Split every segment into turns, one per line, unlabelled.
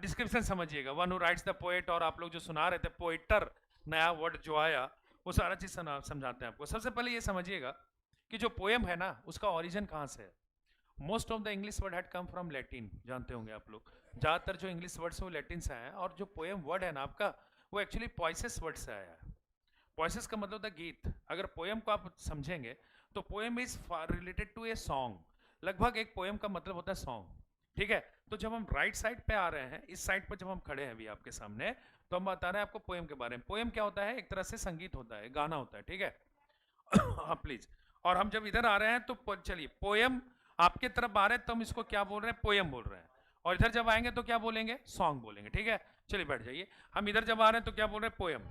Description समझिएगा, one who rights the poet, और आप लोग जो सुना रहे थे पोएटर, नया वर्ड जो आया वो सारा चीज समझाते हैं आपको। सबसे पहले ये समझिएगा कि जो पोएम है ना उसका ओरिजिन कहाँ से है। Most of the English word had come from Latin, जानते होंगे आप लोग, ज़्यादातर जो इंग्लिश वर्ड्स है वो लैटिन से आया है, और जो पोएम वर्ड है ना आपका वो एक्चुअली पॉइसेस वर्ड से आया है। पॉइसेस का मतलब था गीत। अगर पोएम को आप समझेंगे तो poem is related to a song, लगभग एक पोएम का मतलब होता है सॉन्ग, ठीक है। तो जब हम राइट साइड पे आ रहे हैं, इस साइड पर जब हम खड़े हैं अभी आपके सामने, तो हम बता रहे हैं आपको पोएम के बारे में। पोएम क्या होता है, एक तरह से संगीत होता है, गाना होता है, ठीक है। हाँ प्लीज। और हम जब इधर आ रहे हैं तो चलिए पोएम आपके तरफ आ रहे हैं तो हम इसको क्या बोल रहे हैं, पोएम बोल रहे हैं, और इधर जब आएंगे तो क्या बोलेंगे, सॉन्ग बोलेंगे, ठीक है। चलिए बैठ जाइए। हम इधर जब आ रहे हैं तो क्या बोल रहे हैं, पोएम।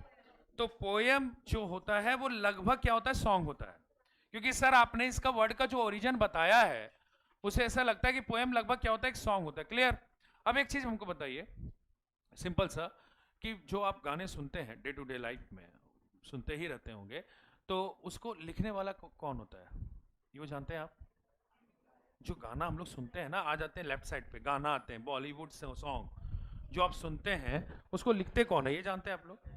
तो पोएम जो होता है वो लगभग क्या होता है, सॉन्ग होता है। क्योंकि सर आपने इसका वर्ड का जो ओरिजिन बताया है उसे ऐसा लगता है कि पोएम लगभग क्या होता है, एक सॉन्ग होता है। क्लियर। अब एक चीज हमको बताइए सिंपल सा, कि जो आप गाने सुनते हैं डे टू डे लाइफ में, सुनते ही रहते होंगे, तो उसको लिखने वाला कौन होता है, ये वो जानते हैं आप। जो गाना हम लोग सुनते हैं ना, आ जाते हैं लेफ्ट साइड पे, गाना आते हैं बॉलीवुड से सॉन्ग, जो आप सुनते हैं उसको लिखते कौन है, ये जानते हैं आप लोग।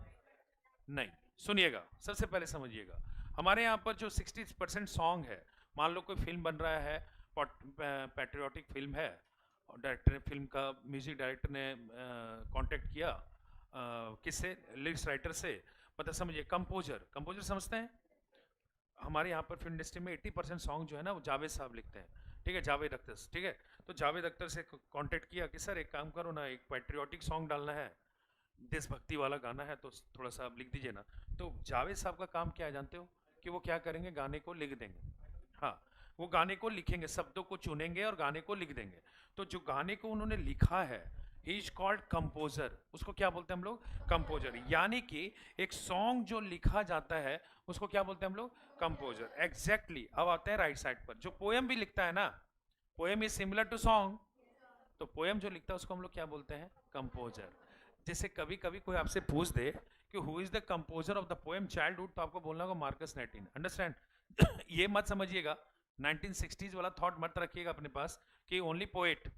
नहीं, सुनिएगा, सबसे पहले समझिएगा। हमारे यहाँ पर जो 60% सॉन्ग है, मान लो कोई फिल्म बन रहा है, पैट्रियोटिक फिल्म है, और डायरेक्टर फिल्म का, म्यूजिक डायरेक्टर ने कांटेक्ट किया किससे, लिरिक्स राइटर से, मतलब समझिए कंपोजर, कंपोजर समझते हैं। हमारे यहाँ पर फिल्म इंडस्ट्री में 80% सॉन्ग जो है ना वो जावेद साहब लिखते हैं, ठीक है, जावेद अख्तर, ठीक है। तो जावेद अख्तर से कांटेक्ट किया कि सर एक काम करो ना, एक पैट्रियोटिक सॉन्ग डालना है, देशभक्ति वाला गाना है, तो थोड़ा सा आप लिख दीजिए ना। तो जावेद साहब का काम क्या है जानते हो, कि वो क्या करेंगे, गाने को लिख देंगे। हाँ, वो गाने को लिखेंगे, शब्दों को चुनेंगे और गाने को लिख देंगे। तो जो गाने को उन्होंने लिखा है, ही इज कॉल्ड कंपोजर, उसको क्या बोलते हैं हम लोग, कंपोजर। यानी कि एक सॉन्ग जो लिखा जाता है उसको क्या बोलते हैं हम लोग, कंपोजर। एग्जैक्टली। अब आते हैं राइट साइड पर, जो पोएम भी लिखता है ना, poem is similar to song, तो पोएम जो लिखता है उसको हम लोग क्या बोलते हैं, कंपोजर। जैसे कभी कभी कोई आपसे पूछ दे कि who is the composer of the poem childhood, तो आपको बोलना होगा मार्कस नैटिन। अंडरस्टैंड। ये मत समझिएगा 1960s वाला थॉट मत रखिएगा अपने पास कि ओनली पोएट,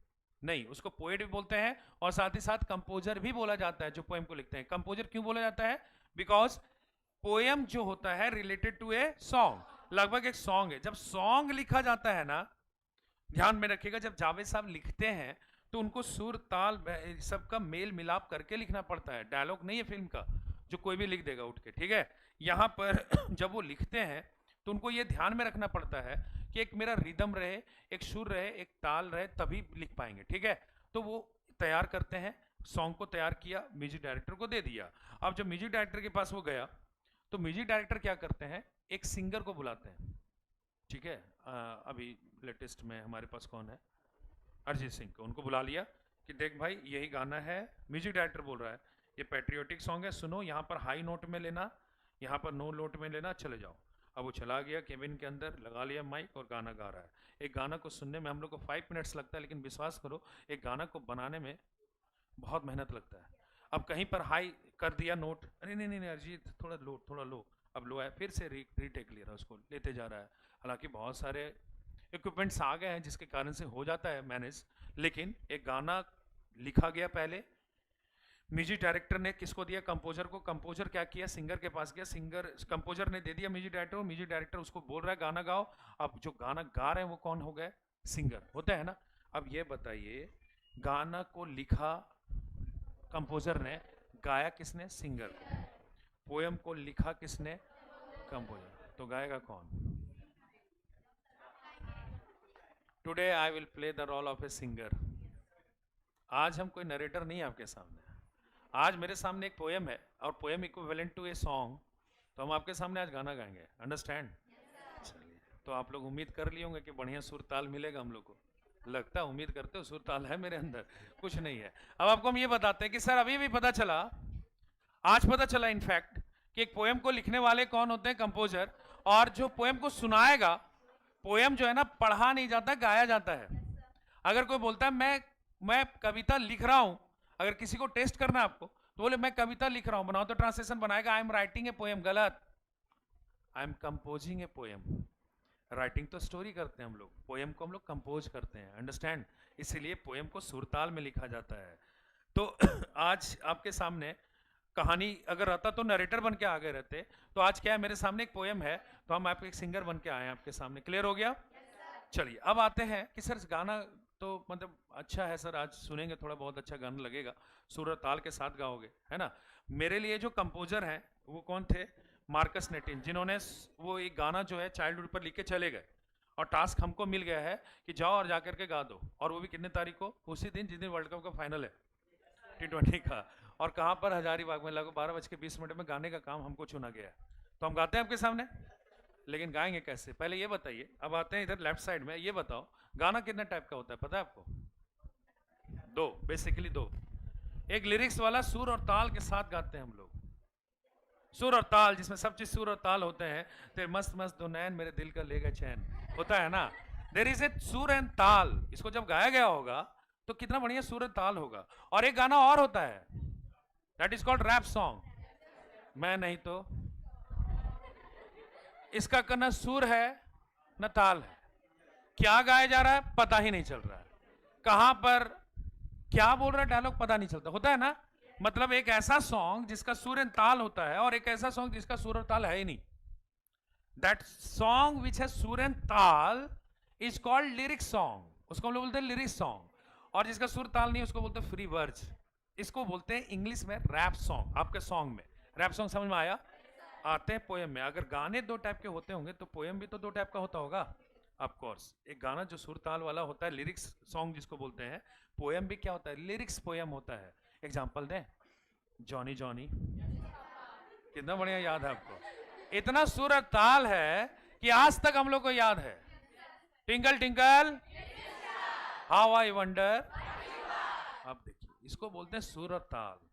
नहीं, उसको पोएट भी बोलते हैं और साथ ही साथ कंपोजर भी बोला जाता है। जो पोएम को लिखते हैं, कंपोजर क्यों बोला जाता है, बिकॉज पोएम जो होता है रिलेटेड टू ए सॉन्ग, लगभग एक सॉन्ग है। जब सॉन्ग लिखा जाता है ना, ध्यान में रखिएगा, जब जावेद साहब लिखते हैं तो उनको सुर ताल सबका मेल मिलाप करके लिखना पड़ता है, डायलॉग नहीं है फिल्म का जो कोई भी लिख देगा उठ के, ठीक है। यहाँ पर जब वो लिखते हैं तो उनको ये ध्यान में रखना पड़ता है कि एक मेरा रिदम रहे, एक सुर रहे, एक ताल रहे, तभी लिख पाएंगे, ठीक है। तो वो तैयार करते हैं, सॉन्ग को तैयार किया, म्यूजिक डायरेक्टर को दे दिया। अब जब म्यूजिक डायरेक्टर के पास वो गया तो म्यूजिक डायरेक्टर क्या करते हैं, एक सिंगर को बुलाते हैं, ठीक है। अभी लेटेस्ट में हमारे पास कौन है, अरिजीत सिंह को, उनको बुला लिया कि देख भाई यही गाना है, म्यूजिक डायरेक्टर बोल रहा है ये पैट्रियोटिक सॉन्ग है, सुनो, यहाँ पर हाई नोट में लेना, यहाँ पर नो नोट में लेना, चले जाओ। अब वो चला गया केबिन के अंदर, लगा लिया माइक और गाना गा रहा है। एक गाना को सुनने में हम लोग को 5 मिनट्स लगता है, लेकिन विश्वास करो एक गाना को बनाने में बहुत मेहनत लगता है। अब कहीं पर हाई कर दिया नोट, अरे नहीं नहीं नहीं अरिजीत थोड़ा लो, थोड़ा लो, अब लो है, फिर से रीटेक ले रहा है, उसको लेते जा रहा है। हालांकि बहुत सारे इक्विपमेंट्स आ गए हैं जिसके कारण से हो जाता है मैनेज, लेकिन एक गाना लिखा गया पहले, म्यूजिक डायरेक्टर ने किसको दिया, कंपोजर को, कंपोजर क्या किया, सिंगर के पास गया, सिंगर, कंपोजर ने दे दिया म्यूजिक डायरेक्टर को, म्यूजिक डायरेक्टर उसको बोल रहा है गाना गाओ। अब जो गाना गा रहे हैं वो कौन हो गए, सिंगर होता है ना। अब ये बताइए, गाना को लिखा कंपोजर ने, गाया किसने, सिंगर को। पोएम को लिखा किसने, कंपोजर, तो गाएगा कौन। Today I will play the role of a singer. आज हम कोई नरेटर नहीं है आपके सामने, आज मेरे सामने एक पोएम है और poem equivalent to a song, तो हम आपके सामने आज गाना गाएंगे। अंडरस्टैंड। चलिए, तो आप लोग उम्मीद कर लिए होंगे कि बढ़िया सुर ताल मिलेगा हम लोग को, लगता है उम्मीद करते हो, सुर ताल है मेरे अंदर, कुछ नहीं है। अब आपको हम ये बताते हैं कि सर अभी भी पता चला, आज पता चला इनफैक्ट, कि एक पोएम को लिखने वाले कौन होते हैं, कंपोजर, और जो पोएम को सुनाएगा, पोएम जो है ना पढ़ा नहीं जाता, गाया जाता है। अगर कोई बोलता है मैं कविता लिख रहा हूं, अगर किसी को टेस्ट करना है आपको, तो बोले मैं कविता लिख रहा हूं, बनाओ, तो ट्रांसलेशन बनाएगा I am writing a poem, गलत, I am composing a poem. Writing तो स्टोरी करते हैं हम लोग, पोएम को हम लोग कंपोज करते हैं। अंडरस्टैंड। इसीलिए पोएम को सुरताल में लिखा जाता है। तो आज आपके सामने कहानी अगर रहता तो नरेटर बन के आगे रहते, तो आज क्या है, मेरे सामने एक पोएम है, तो हम आपके एक सिंगर बन के आए हैं आपके सामने। क्लियर हो गया? चलिए अब आते हैं कि सर गाना तो मतलब अच्छा है सर, आज सुनेंगे थोड़ा बहुत अच्छा गाना लगेगा, सुर और ताल के साथ गाओगे, है ना। मेरे लिए जो कंपोजर हैं वो कौन थे? मार्कस नेटिन, जिन्होंने वो एक गाना जो है चाइल्डहुड पर लिख के चले गए, और टास्क हमको मिल गया है कि जाओ और जाकर के गा दो, और वो भी कितने तारीख को? उसी दिन जिस दिन वर्ल्ड कप का फाइनल है T20 का, और कहाँ पर? हजारीबाग में। लगभग 12:20 में गाने का काम हमको चुना गया है, तो हम गाते हैं आपके सामने। लेकिन गाएंगे कैसे, पहले ये बताइए। अब आते हैं इधर लेफ्ट साइड में, ये बताओ गाना कितने टाइप का होता है पता है आपको? दो, बेसिकली दो। एक लिरिक्स वाला सुर और ताल के साथ गाते हैं हम लोग, सुर और ताल, जिसमें सब चीज सुर और ताल होते हैं। तेरे मस्त मस्त दो नैन मेरे दिल का ले गए चैन, होता है ना। देयर इज ए सुर एंड ताल, इसको जब गाया गया होगा तो कितना बढ़िया सुर और ताल होगा। और एक गाना और होता है, that is called rap song. मैं नहीं तो, इसका न सुर है न ताल है, क्या गाया जा रहा है पता ही नहीं चल रहा है, कहां पर क्या बोल रहा है डायलॉग पता नहीं चलता, होता है ना। मतलब एक ऐसा सॉन्ग जिसका सुर एंड ताल होता है, और एक ऐसा सॉन्ग जिसका सुर और ताल है ही नहीं। दैट सॉन्ग विच है सुर एंड ताल इज कॉल्ड लिरिक सॉन्ग, उसको हम लोग बोलते हैं लिरिक सॉन्ग। और जिसका सुर ताल नहीं उसको बोलते हैं फ्री वर्ज, इसको बोलते हैं इंग्लिश में रैप सॉन्ग। आपके सॉन्ग में रैप सॉन्ग समझ में आया? आते हैं पोएम में। अगर गाने दो टाइप के होते होंगे तो पोएम भी तो दो टाइप का होता होगा ऑफ कोर्स। एक गाना जो सुर ताल वाला होता है, लिरिक्स सॉन्ग जिसको बोलते हैं। पोएम भी क्या होता है? लिरिक्स पोएम होता है। एग्जांपल दें, जॉनी जॉनी, कितना बढ़िया याद है आपको। इतना सुर और ताल है कि आज तक हम लोग को याद है। Tinkle tinkle how I wonder. अब देखिए, इसको बोलते हैं सुर और ताल।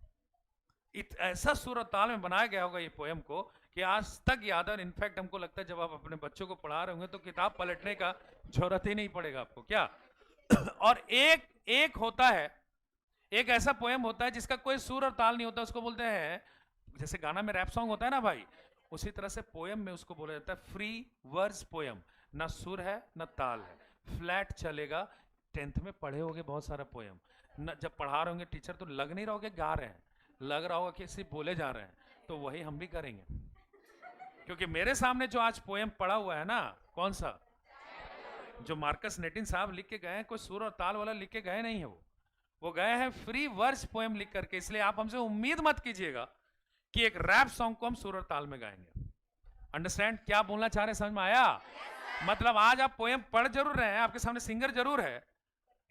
ऐसा सुर और ताल में बनाया गया होगा ये पोएम को कि आज तक याद है। इनफैक्ट हमको लगता है जब आप अपने बच्चों को पढ़ा रहे होंगे तो किताब पलटने का जरूरत ही नहीं पड़ेगा आपको, क्या। और एक होता है, एक ऐसा पोएम होता है जिसका कोई सुर और ताल नहीं होता, उसको बोलते हैं, जैसे गाना में रैप सॉन्ग होता है ना भाई, उसी तरह से पोएम में उसको बोला जाता है फ्री वर्स पोएम। ना सुर है ना ताल है, फ्लैट चलेगा। 10th में पढ़े होगे बहुत सारा पोएम, न जब पढ़ा रहे होंगे टीचर तो लग नहीं रहा होगा गा रहे हैं, लग रहा होगा कि सिर्फ बोले जा रहे हैं। तो वही हम भी करेंगे, क्योंकि मेरे सामने जो आज पोएम पढ़ा हुआ है ना, कौन सा, जो मार्कस नेटिन साहब लिख के गए हैं, कोई सुर और ताल वाला लिख के गए नहीं है, वो गए हैं फ्री वर्स पोएम लिख करके। इसलिए आप हमसे उम्मीद मत कीजिएगा कि एक रैप सॉन्ग को हम सुर और ताल में गाएंगे। अंडरस्टैंड क्या बोलना चाह रहे हैं, समझ में आया? मतलब आज आप पोएम पढ़ जरूर रहे हैं, आपके सामने सिंगर जरूर है,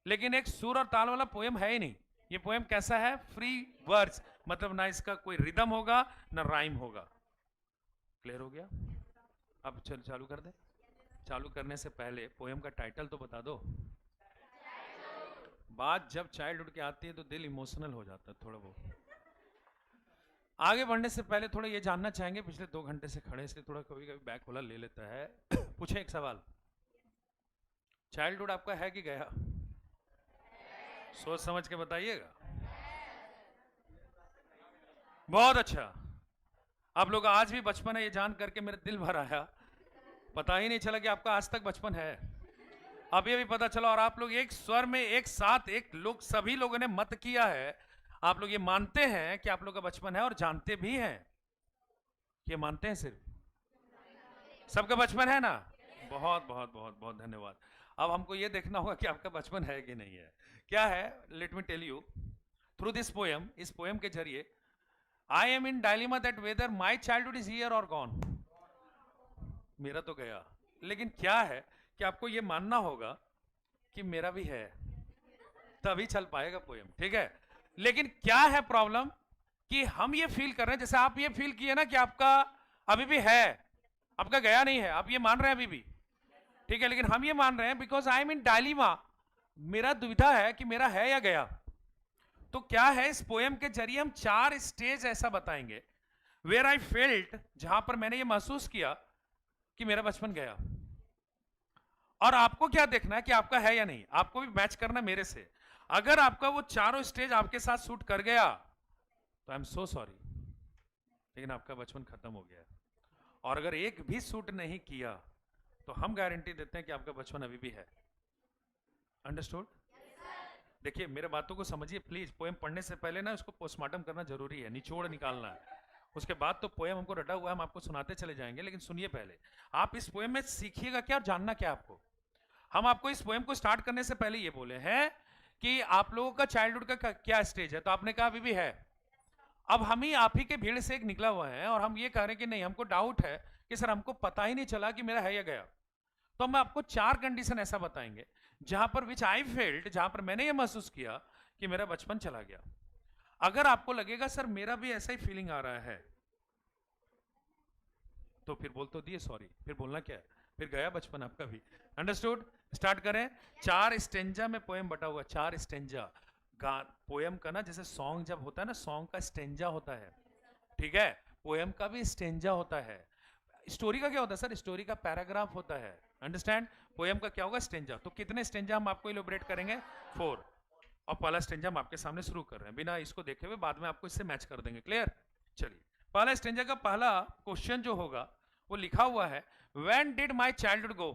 लेकिन एक सुर और ताल वाला पोएम है ही नहीं। ये पोएम कैसा है? फ्री वर्ड्स, मतलब ना इसका कोई रिदम होगा ना राइम होगा। क्लियर हो गया? अब चल चालू कर दे। चालू करने से पहले पोएम का टाइटल तो बता दो। बात जब चाइल्डहुड की आती है तो दिल इमोशनल हो जाता है थोड़ा बहुत। आगे बढ़ने से पहले थोड़ा ये जानना चाहेंगे, पिछले 2 घंटे से खड़े, इसलिए थोड़ा कभी कभी बैक वाला ले लेता है। पूछे एक सवाल, चाइल्डहुड आपका है कि गया? सोच समझ के बताइएगा। बहुत अच्छा, आप लोग आज भी बचपन है ये जान करके मेरा दिल भर आया। पता ही नहीं चला कि आपका आज तक बचपन है, अब ये भी पता चला। और आप लोग एक स्वर में एक साथ, एक लोग, सभी लोगों ने मत किया है। आप लोग ये मानते हैं कि आप लोग का बचपन है, और जानते भी हैं, ये मानते हैं, सिर्फ सबका बचपन है ना। बहुत बहुत बहुत बहुत धन्यवाद। अब हमको ये देखना होगा कि आपका बचपन है कि नहीं है। क्या है? Let me tell you through this poem. इस पोएम के जरिए I am in dilemma that whether my childhood is here और गॉन। मेरा तो गया, लेकिन क्या है कि आपको ये मानना होगा कि मेरा भी है, तभी चल पाएगा पोएम, ठीक है। लेकिन क्या है प्रॉब्लम कि हम ये फील कर रहे हैं, जैसे आप ये फील किए ना कि आपका अभी भी है, आपका गया नहीं है, आप ये मान रहे हैं अभी भी, ठीक है। लेकिन हम ये मान रहे हैं because I am in dilemma, मेरा दुविधा है कि मेरा है या गया। तो क्या है, इस पोएम के जरिए हम 4 स्टेज ऐसा बताएंगे वेयर आई फेल्ट, जहां पर मैंने ये महसूस किया कि मेरा बचपन गया। और आपको क्या देखना है कि आपका है या नहीं, आपको भी मैच करना मेरे से। अगर आपका वो 4 स्टेज आपके साथ सूट कर गया तो आई एम सो सॉरी, लेकिन आपका बचपन खत्म हो गया। और अगर एक भी सूट नहीं किया तो हम गारंटी देते हैं कि आपका बचपन अभी भी है। अंडरस्टूड? देखिए मेरे बातों को समझिए प्लीज। पोएम पढ़ने से पहले ना उसको पोस्टमार्टम करना जरूरी है, निचोड़ निकालना है। उसके बाद तो पोएम हमको रटा हुआ है, हम आपको सुनाते चले जाएंगे, लेकिन सुनिए पहले आप इस पोएम में सीखिएगा क्या और जानना क्या आपको। हम आपको इस पोएम को स्टार्ट करने से पहले ये बोले हैं कि आप लोगों का चाइल्डहुड का क्या स्टेज है, तो आपने कहा अभी भी है। अब हम ही आप ही के भीड़ से एक निकला हुआ है और हम ये कह रहे हैं कि नहीं, हमको डाउट है कि सर हमको पता ही नहीं चला कि मेरा है या गया। तो हम आपको 4 कंडीशन ऐसा बताएंगे जहां पर विच आई फेल्ट, जहां पर मैंने ये महसूस किया कि मेरा बचपन चला गया। अगर आपको लगेगा सर मेरा भी ऐसा ही फीलिंग आ रहा है, तो फिर बोल तो दिए सॉरी, फिर बोलना क्या है, फिर गया बचपन आपका भी। अंडरस्टूड? स्टार्ट करें। 4 स्टेंजा में पोएम बटा हुआ, 4 स्टेंजा। पोएम का ना जैसे सॉन्ग जब होता है ना, सॉन्ग का स्टेंजा होता है, ठीक है, पोएम का भी स्टेंजा होता है। स्टोरी का क्या होता है सर? स्टोरी का पैराग्राफ होता है। अंडरस्टैंड? पोएम का क्या होगा? स्टेंजा। तो कितने स्टेंजा हम आपको इलोबरेट करेंगे? 4। और पहला स्टेंजा हम आपके सामने शुरू कर रहे हैं, बिना इसको देखे हुए, बाद में आपको इससे मैच कर देंगे। क्लियर? चलिए, पहला स्टेंजा का पहला क्वेश्चन जो होगा वो लिखा हुआ है, when did my childhood go.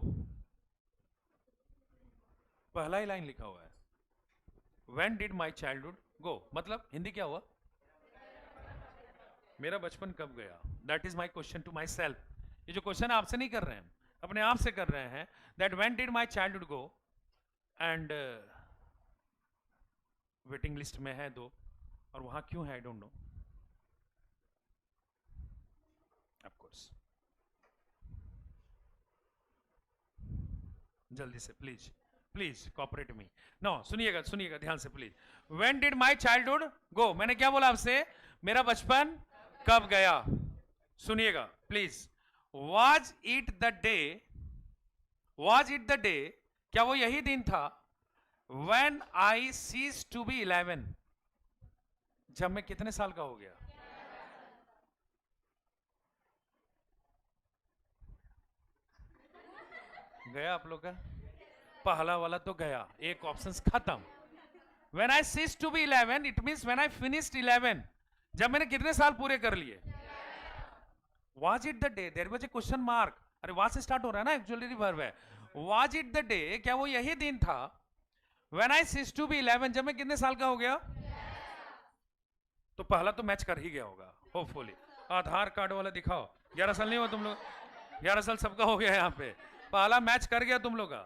पहला ही लाइन लिखा हुआ है, when did my childhood go, मतलब हिंदी क्या हुआ? मेरा बचपन कब गया। That is my question to myself. ये जो क्वेश्चन आपसे नहीं कर रहे हैं, अपने आप से कर रहे हैं, that when did my childhood go. And waiting list में है 2, और वहां क्यों है I don't know, of course. जल्दी से please, please cooperate me. No, सुनिएगा सुनिएगा ध्यान से please. When did my childhood go, मैंने क्या बोला आपसे? मेरा बचपन कब गया। सुनिएगा please. Was it the day, was it the day, क्या वो यही दिन था, when I cease to be 11, जब मैं कितने साल का हो गया? गया आप लोग का पहला वाला तो गया, एक ऑप्शन खत्म। When I cease to be 11, it means when I finished 11, जब मैंने कितने साल पूरे कर लिए। Was it the day, there was a question mark. अरे वाज से स्टार्ट हो रहा है ना, एक्चुअली वर्ब है। वाज इट द डे, क्या वो यही दिन था, when I cease to be 11, जब मैं कितने साल का हो गया। तो पहला तो मैच कर ही गया होगा होपफुली। आधार कार्ड वाला दिखाओ, 11 साल नहीं हुआ तुम लोग? 11 साल सबका हो गया यहाँ पे, पहला मैच कर गया तुम लोग का।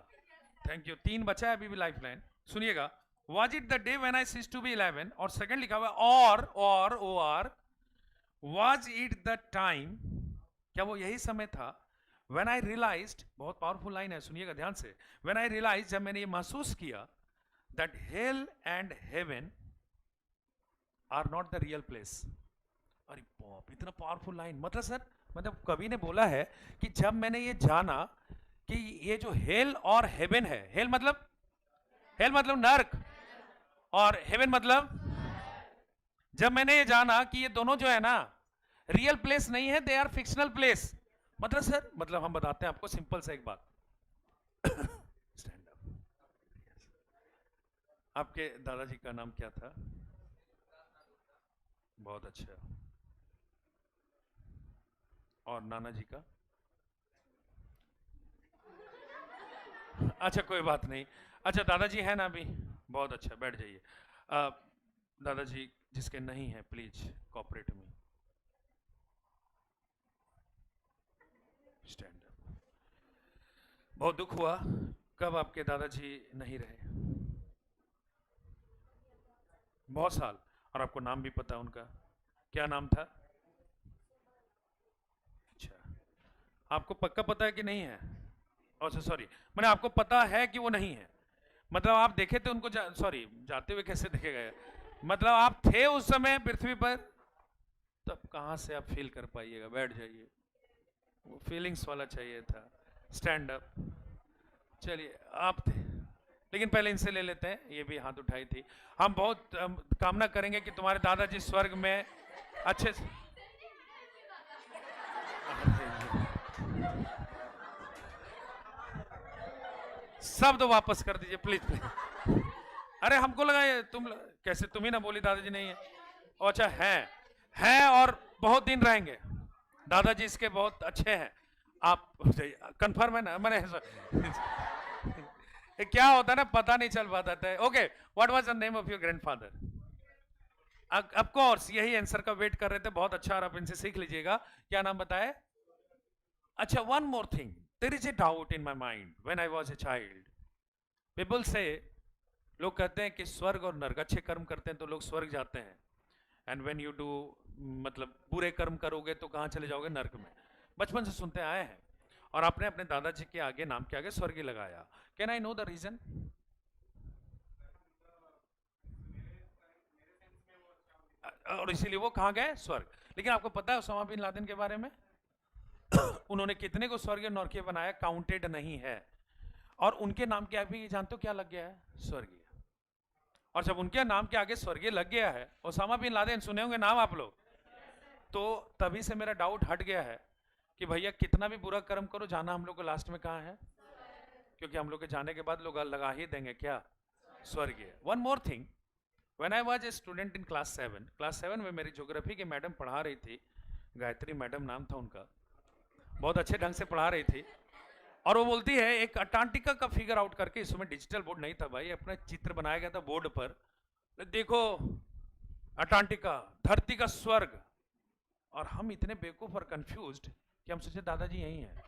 Thank you. 3 बचा है अभी भी लाइफ लाइन। सुनिएगा, was it the day when I cease to be 11, और सेकंड लिखा हुआ और O R, was it the time, क्या वो यही समय था, व्हेन आई रियलाइज्ड, बहुत पावरफुल लाइन है सुनिएगा ध्यान से, व्हेन आई रियलाइज, जब मैंने ये महसूस किया, that hell and heaven are not the real place. अरे बाप, इतना पावरफुल लाइन। मतलब सर, मतलब कवि ने बोला है कि जब मैंने ये जाना कि ये जो हेल और हेवन है, हेल मतलब नर्क, और हेवन मतलब, जब मैंने ये जाना कि ये दोनों जो है ना रियल प्लेस नहीं है, दे आर फिक्शनल प्लेस। मतलब सर, मतलब हम बताते हैं आपको सिंपल सा एक बात। Stand up. आपके दादाजी का नाम क्या था? बहुत अच्छा। और नाना जी का? अच्छा कोई बात नहीं। अच्छा दादाजी है ना अभी? बहुत अच्छा, बैठ जाइए। दादाजी जिसके नहीं है, प्लीज कॉपरेट में स्टैंड अप। बहुत दुख हुआ। कब आपके दादाजी नहीं रहे? बहुत साल। और आपको नाम भी पता उनका? क्या नाम था? अच्छा, आपको पक्का पता है कि नहीं है? अच्छा सॉरी, मैंने आपको पता है कि वो नहीं है, मतलब आप देखे थे उनको, सॉरी जाते हुए कैसे देखे गए, मतलब आप थे उस समय पृथ्वी पर, तब कहां से आप फील कर पाइएगा। बैठ जाइए, वो फीलिंग्स वाला चाहिए था। Stand up. चलिए आप थे, लेकिन पहले इनसे ले लेते हैं, ये भी हाथ उठाई थी। हम बहुत कामना करेंगे कि तुम्हारे दादाजी स्वर्ग में अच्छे से। शब्द वापस कर दीजिए प्लीज प्लीज। अरे हमको लगा ये तुम कैसे, तुम ही ना बोली दादाजी नहीं है। अच्छा है और बहुत दिन रहेंगे। दादाजी इसके बहुत अच्छे हैं। आप कंफर्म है ना? मैंने क्या होता है ना, पता नहीं चल पाता था। Okay, what was the name of your grandfather? Of course यही आंसर का वेट कर रहे थे, बहुत अच्छा, और आप इनसे सीख लीजिएगा। क्या नाम बताए? अच्छा, one more thing, there is a doubt in my mind when I was a child. People से, लोग कहते हैं कि स्वर्ग और नरक, अच्छे कर्म करते हैं तो लोग स्वर्ग जाते हैं, एंड व्हेन यू डू, मतलब बुरे कर्म करोगे तो कहाँ चले जाओगे? नरक में। बचपन से सुनते आए हैं, और आपने अपने दादाजी के आगे, नाम के आगे स्वर्गीय लगाया। Can I know the reason? और इसीलिए वो कहाँ गए? स्वर्ग। लेकिन आपको पता है उसामा बिन लादेन के बारे में? उन्होंने कितने को स्वर्गीय और नरकीय बनाया, काउंटेड नहीं है। और उनके नाम के आगे जानते हो क्या लग गया है? स्वर्गीय। और जब उनके नाम के आगे स्वर्गीय लग गया है, ओसामा बिन लादेन सुने होंगे नाम आप लोग, तो तभी से मेरा डाउट हट गया है कि भैया कितना भी बुरा कर्म करो, जाना हम लोग को लास्ट में कहाँ है? क्योंकि हम लोग के जाने के बाद लोग लगा ही देंगे क्या? स्वर्गीय। One more thing, when I was a student in class 7 में मेरी ज्योग्राफी की मैडम पढ़ा रही थी, गायत्री मैडम नाम था उनका, बहुत अच्छे ढंग से पढ़ा रही थी। और वो बोलती है एक अंटार्कटिका का फिगर आउट करके, इसमें डिजिटल बोर्ड नहीं था भाई, अपना चित्र बनाया गया था बोर्ड पर, देखो अंटार्कटिका, धरती का स्वर्ग। और हम इतने बेवकूफ और कंफ्यूज्ड कि हम सोचे दादाजी यही हैं।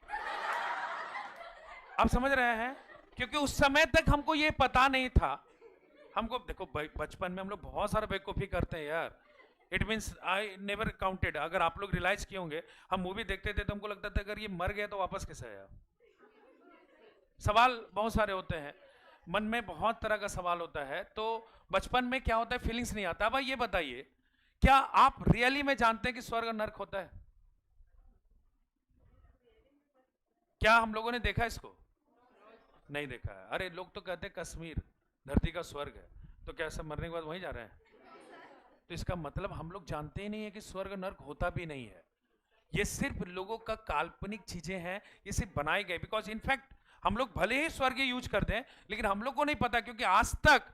आप समझ रहे हैं? क्योंकि उस समय तक हमको ये पता नहीं था। हमको देखो बचपन में हम लोग बहुत सारा बेवकूफी करते हैं यार। It means I never counted. अगर आप लोग रियलाइज किए होंगे, हम मूवी देखते थे तो हमको लगता था अगर ये मर गया तो वापस कैसे आया। सवाल बहुत सारे होते हैं, मन में बहुत तरह का सवाल होता है। तो बचपन में क्या होता है, फीलिंग्स नहीं आता। भाई ये बताइए, क्या आप रियली में जानते हैं कि स्वर्ग और नर्क होता है? क्या हम लोगों ने देखा इसको? नहीं देखा है। अरे लोग तो कहते हैं कश्मीर धरती का स्वर्ग है, तो क्या सब मरने के बाद वहीं जा रहे हैं? तो इसका मतलब हम लोग जानते ही नहीं है कि स्वर्ग नर्क होता भी नहीं है। ये सिर्फ लोगों का काल्पनिक चीजें हैं, ये सिर्फ बनाई गई। बिकॉज इनफैक्ट हम लोग भले ही स्वर्ग यूज करते हैं, लेकिन हम लोग को नहीं पता, क्योंकि आज तक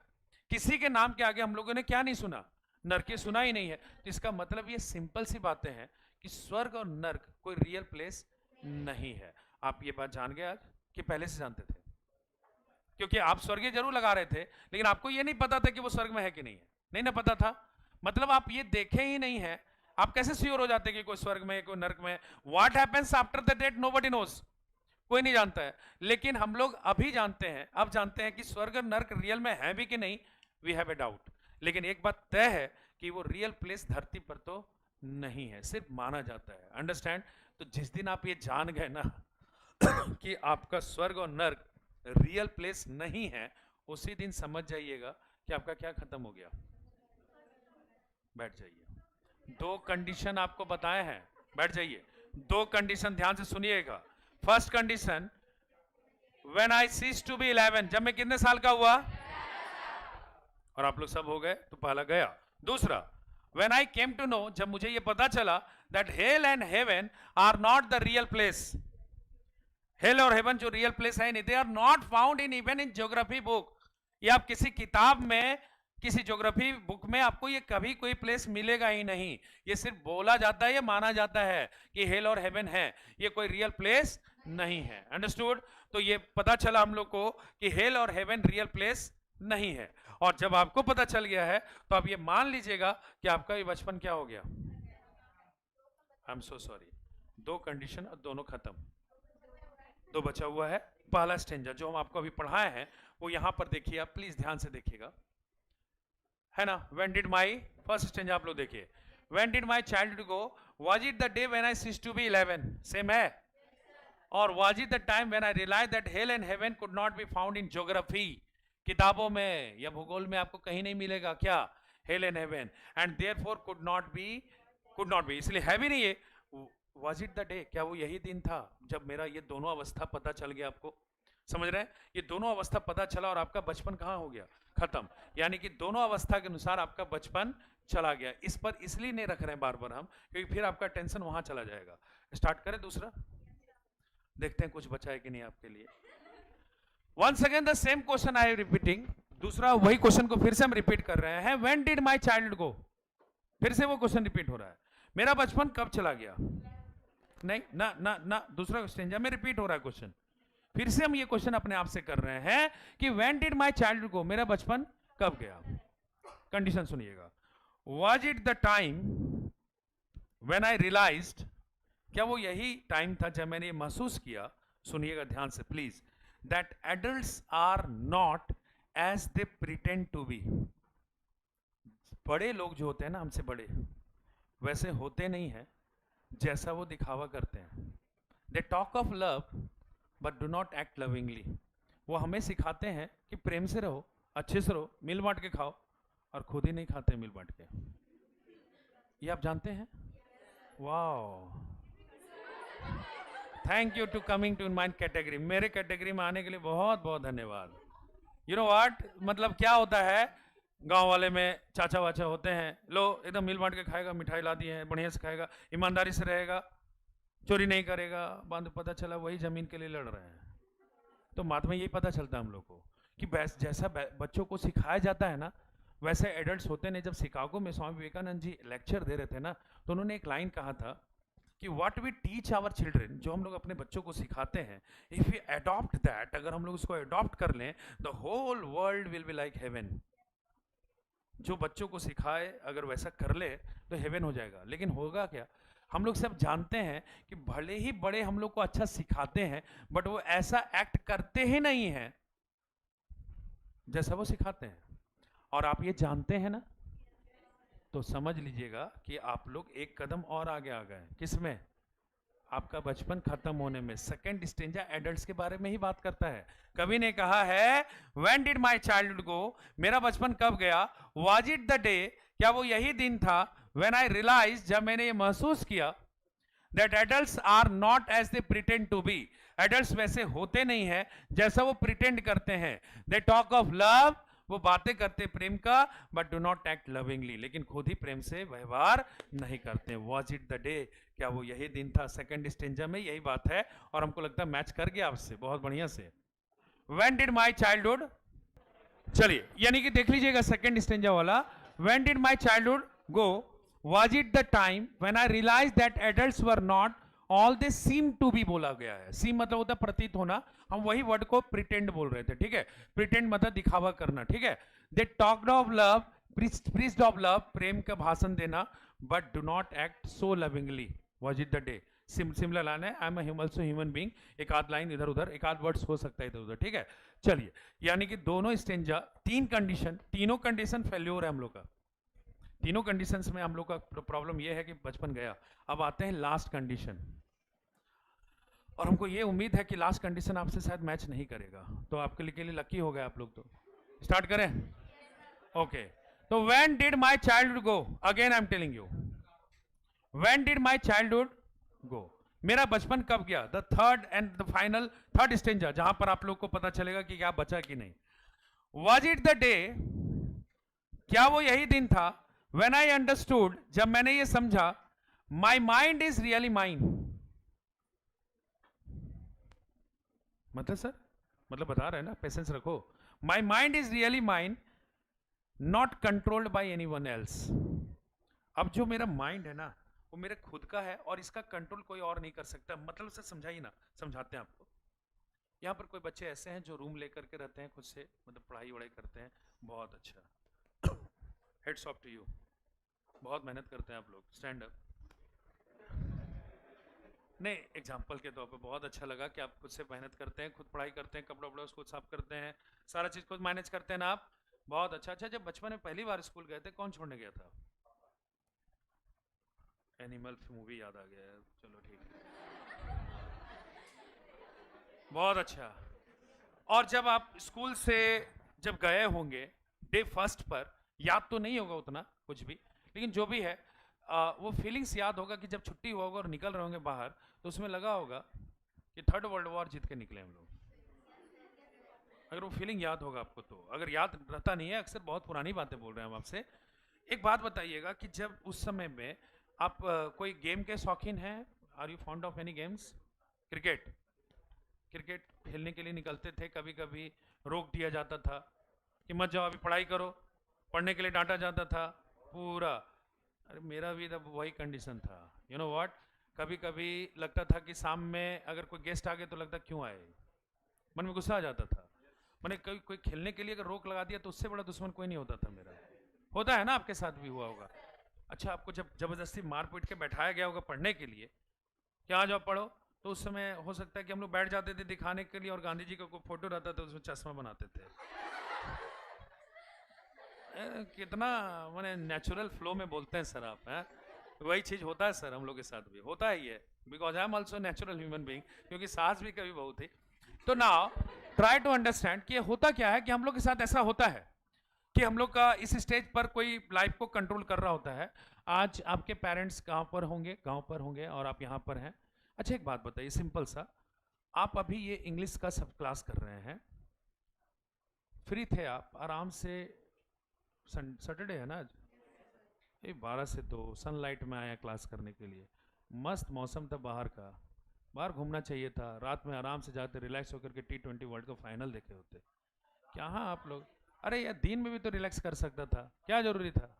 किसी के नाम के आगे हम लोगों ने क्या नहीं सुना? नरक सुना ही नहीं है। तो इसका मतलब ये सिंपल सी बातें हैं कि स्वर्ग और नर्क कोई रियल प्लेस नहीं है। आप ये बात जान गए आज कि पहले से जानते थे? क्योंकि आप स्वर्गीय जरूर लगा रहे थे, लेकिन आपको ये नहीं पता था कि वो स्वर्ग में है कि नहीं है। नहीं ना पता था, मतलब आप ये देखे ही नहीं है। आप कैसे श्योर हो जाते कि कोई स्वर्ग में, कोई नर्क में? What happens after the death nobody knows, कोई नहीं जानता है। लेकिन हम लोग अभी जानते हैं, अब जानते हैं कि स्वर्ग और नर्क रियल में है भी कि नहीं, वी हैव ए डाउट। लेकिन एक बात तय है कि वो रियल प्लेस धरती पर तो नहीं है, सिर्फ माना जाता है। अंडरस्टैंड? तो जिस दिन आप ये जान गए ना कि आपका स्वर्ग और नर्क रियल प्लेस नहीं है, उसी दिन समझ जाइएगा कि आपका क्या खत्म हो गया। बैठ जाइए। दो कंडीशन आपको बताए हैं, बैठ जाइए। दो कंडीशन ध्यान से सुनिएगा। First condition, when I cease to be 11, जब मैं कितने साल का हुआ? और आप लोग सब हो गए तो पहला गया। दूसरा, when I came to know, जब मुझे ये पता चला that hell and heaven are not the real place. Hell और हेवन जो रियल प्लेस है नहीं, they are not found in even in geography book. ये आप किसी किताब में, किसी ज्योग्राफी बुक में आपको ये कभी कोई प्लेस मिलेगा ही नहीं। ये सिर्फ बोला जाता है, ये माना जाता है कि हेल और हेवन है, ये कोई रियल प्लेस नहीं है। अंडरस्टूड? तो ये पता चला हम लोग को कि हेल और हेवन रियल प्लेस नहीं है। और जब आपको पता चल गया है तो आप ये मान लीजिएगा कि आपका ये बचपन क्या हो गया। I am so sorry. दो कंडीशन और दोनों खत्म। दो बचा हुआ है। पहला स्टेंजा जो हम आपको अभी पढ़ाए हैं वो यहां पर देखिए, आप प्लीज ध्यान से देखिएगा, है ना। When did my, first stanza आप लोग देखिए, when did my child go, was it the day when I ceased to be 11, same है। और was it the time when I realise that hell and heaven could not be found in geography. किताबों में या भूगोल में आपको कहीं नहीं मिलेगा क्या? Hello and haven, and therefore could not B, इसलिए है भी नहीं है। वाज इट द डे, क्या वो यही दिन था जब मेरा ये दोनों अवस्था पता चल गया? आपको समझ रहे हैं? ये दोनों अवस्था पता चला और आपका बचपन कहां हो गया? खत्म। यानी कि दोनों अवस्था के अनुसार आपका बचपन चला गया। इस पर इसलिए नहीं रख रहे हैं बार बार हम, क्योंकि फिर आपका टेंशन वहां चला जाएगा। स्टार्ट करें दूसरा, देखते हैं कुछ बचा है कि नहीं आपके लिए। Once again the same question I am repeating. दूसरा वही क्वेश्चन को फिर से हम रिपीट कर रहे हैं। व्हेन डिड माय चाइल्ड गो, फिर से वो क्वेश्चन रिपीट हो रहा है। मेरा बचपन कब चला गया? नहीं ना ना ना, दूसरा स्टेंजा में रिपीट हो रहा है क्वेश्चन। फिर से हम ये क्वेश्चन अपने आप से कर रहे हैं कि when did my childhood go, मेरा बचपन कब गया। कंडीशन सुनिएगा, was it the time when I realised, क्या वो यही टाइम था जब मैंने ये महसूस किया, सुनिएगा ध्यान से please, that adults are not as they pretend to be. बड़े लोग जो होते हैं ना, हमसे बड़े, वैसे होते नहीं हैं जैसा वो दिखावा करते हैं। दे talk of love but do not act lovingly. वो हमें सिखाते हैं कि प्रेम से रहो, अच्छे से रहो, मिल बांट के खाओ, और खुद ही नहीं खाते मिल बांट के। ये आप जानते हैं? Wow, thank you to coming to my category. मेरे कैटेगरी में आने के लिए बहुत बहुत धन्यवाद। यू नो व्हाट, मतलब क्या होता है, गांव वाले में चाचा वाचा होते हैं, लो एकदम मिल बांट के खाएगा, मिठाई ला दी है, बढ़िया से खाएगा, ईमानदारी से रहेगा, चोरी नहीं करेगा। बाद में पता चला वही जमीन के लिए लड़ रहे हैं। तो बाद में यही पता चलता है हम लोग को कि जैसा बच्चों को सिखाया जाता है ना, वैसे एडल्ट्स होते नहीं। जब शिकागो में स्वामी विवेकानंद जी लेक्चर दे रहे थे ना, तो उन्होंने एक लाइन कहा था कि what we teach our children, जो हम लोग अपने बच्चों को सिखाते हैं, इफ यू अडॉप्ट दैट, अगर हम लोग उसको अडॉप्ट कर लें, the whole world will be like heaven. जो बच्चों को सिखाए अगर वैसा कर ले तो हेवन हो जाएगा। लेकिन होगा क्या, हम लोग सब जानते हैं कि भले ही बड़े हम लोग को अच्छा सिखाते हैं, बट वो ऐसा एक्ट करते ही नहीं है जैसा वो सिखाते हैं। और आप ये जानते हैं ना, तो समझ लीजिएगा कि आप लोग एक कदम और आगे आ गए। किसमें? आपका बचपन खत्म होने में। सेकंड स्टेंजा एडल्ट्स के बारे में ही बात करता है। कवि ने कहा है, when did my childhood go, मेरा बचपन कब गया, वाज इट द डे, क्या वो यही दिन था, व्हेन आई रियलाइज, जब मैंने ये महसूस किया, that adults are not as they pretend to be, adults वैसे होते नहीं है जैसा वो प्रिटेंड करते हैं। दे टॉक ऑफ लव, वो बातें करते प्रेम का, but do not act lovingly, लेकिन खुद ही प्रेम से व्यवहार नहीं करते। वाज इट द डे, क्या वो यही दिन था। सेकंड स्टेंजा में यही बात है, और हमको लगता है मैच कर गया आपसे बहुत बढ़िया से। व्हेन डिड माय चाइल्डहुड, चलिए यानी कि देख लीजिएगा सेकंड स्टेंजा वाला, when did my childhood go, was it the time when I realise that adults were not all they seem to be, बोला गया है। सीम मतलब होता है प्रतीत होना, हम वही वर्ड को प्रिटेंड बोल रहे थे, ठीक है। प्रिटेंड मतलब दिखावा करना, ठीक है। They talked of love, preached of love, प्रेम का भाषण देना, but do not act so lovingly. Was it the day, similar line है, I am also human being, एक आध लाइन इधर उधर, एक आध वर्ड्स हो सकता है इधर उधर, ठीक है। चलिए, यानी कि दोनों स्टेंजा, तीन कंडीशन, तीनों कंडीशन फेल्योर है हम लोग का। तीनों कंडीशंस में हम लोग का प्रॉब्लम ये है कि बचपन गया। अब आते हैं लास्ट कंडीशन, और हमको ये उम्मीद है कि लास्ट कंडीशन आपसे शायद मैच नहीं करेगा, तो आपके लिए लकी हो गए आप लोग। तो स्टार्ट करें? ओके, तो when did my childhood go, again I am telling you, when did my childhood go, मेरा बचपन कब गया। The third and the final, third stanza, जहां पर आप लोग को पता चलेगा कि क्या बचा कि नहीं। वाज इट द डे, क्या वो यही दिन था, व्हेन आई अंडरस्टूड, जब मैंने ये समझा, my mind is really mine. मतलब सर, मतलब बता रहे हैं ना, पेशेंस रखो। My mind is really mine, not controlled by any one else. अब जो मेरा माइंड है ना, वो मेरे खुद का है, और इसका कंट्रोल कोई और नहीं कर सकता। मतलब से समझाइए ना, समझाते हैं आपको। यहाँ पर कोई बच्चे ऐसे हैं जो रूम लेकर के रहते हैं खुद से, मतलब पढ़ाई वढ़ाई करते हैं, बहुत अच्छा, हेड्स ऑफ टू यू, बहुत मेहनत करते हैं आप लोग, स्टैंड अप। नहीं, एग्जाम्पल के तौर पे बहुत अच्छा लगा कि आप खुद से मेहनत करते हैं, खुद पढ़ाई करते हैं, कपड़ा वपड़ा खुद साफ करते हैं, सारा चीज़ खुद मैनेज करते हैं ना आप, बहुत अच्छा। अच्छा, जब बचपन में पहली बार स्कूल गए थे, कौन छोड़ने गया था? एनिमल मूवी याद आ गया है, चलो ठीक है, बहुत अच्छा। और जब आप स्कूल से जब गए होंगे डे फर्स्ट पर, याद तो नहीं होगा उतना कुछ भी, लेकिन जो भी है वो फीलिंग्स याद होगा कि जब छुट्टी हुआ होगा और निकल रहे होंगे बाहर, तो उसमें लगा होगा कि थर्ड वर्ल्ड वॉर जीत के निकले हम लोग। अगर वो फीलिंग याद होगा आपको तो, अगर याद रहता नहीं है, अक्सर बहुत पुरानी बातें बोल रहे हैं हम आपसे। एक बात बताइएगा कि जब उस समय में आप कोई गेम के शौकीन हैं, are you fond of any games? Cricket, cricket खेलने के लिए निकलते थे, कभी कभी रोक दिया जाता था कि मत जाओ, अभी पढ़ाई करो, पढ़ने के लिए डांटा जाता था पूरा। अरे मेरा भी तब वही कंडीशन था, यू नो व्हाट, कभी कभी लगता था कि शाम में अगर कोई गेस्ट आ गए तो लगता क्यों आए, मन में गुस्सा आ जाता था। मैंने कोई खेलने के लिए अगर रोक लगा दिया तो उससे बड़ा दुश्मन कोई नहीं होता था मेरा। होता है ना, आपके साथ भी हुआ होगा। अच्छा, आपको जब जबरदस्ती मार पीट के बैठाया गया होगा पढ़ने के लिए कि आ जाओ पढ़ो, तो उस समय हो सकता है कि हम लोग बैठ जाते थे दिखाने के लिए, और गांधी जी का कोई फोटो रहता था उसमें चश्मा बनाते थे। कितना मैंने नेचुरल फ्लो में बोलते हैं सर आप, हैं? वही चीज होता है सर, हम लोग के साथ भी होता है ये, because I am also natural human being, क्योंकि सास भी कभी बहू थी। तो नाउ ट्राई टू अंडरस्टैंड कि होता क्या है कि हम लोग के साथ ऐसा होता है कि हम लोग का इस स्टेज पर कोई लाइफ को कंट्रोल कर रहा होता है। आज आपके पेरेंट्स गांव पर होंगे और आप यहाँ पर हैं। अच्छा, एक बात बताइए सिंपल सा, आप अभी ये इंग्लिश का सब क्लास कर रहे हैं, फ्री थे आप आराम से, सैटरडे है ना आज, 12 से 2 सनलाइट में आया क्लास करने के लिए, मस्त मौसम था बाहर का, बाहर घूमना चाहिए था, रात में आराम से जाते रिलैक्स होकर के T20 वर्ल्ड कप फाइनल देखे होते। क्या हाँ आप लोग, अरे यार दिन में भी तो रिलैक्स कर सकता था, क्या जरूरी था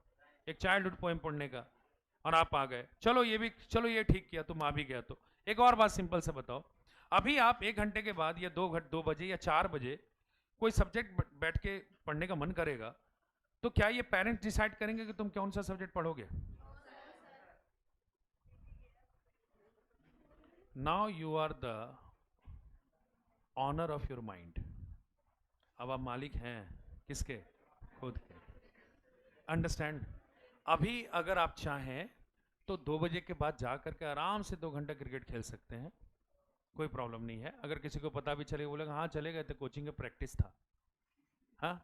एक चाइल्डहुड पोएम पढ़ने का, और आप आ गए। चलो ये ठीक किया, तुम आ भी गया तो। एक और बात सिंपल से बताओ, अभी आप 1 घंटे के बाद या 2 बजे या 4 बजे कोई सब्जेक्ट बैठ के पढ़ने का मन करेगा, तो क्या ये पेरेंट्स डिसाइड करेंगे कि तुम कौन सा सब्जेक्ट पढ़ोगे? Now you are the owner of your mind. अब आप मालिक हैं किसके? खुद के। अंडरस्टैंड? अभी अगर आप चाहें तो 2 बजे के बाद जा करके आराम से 2 घंटा क्रिकेट खेल सकते हैं, कोई प्रॉब्लम नहीं है। अगर किसी को पता भी चलेगा, बोलेगा हाँ चले गए थे, कोचिंग का प्रैक्टिस था, हाँ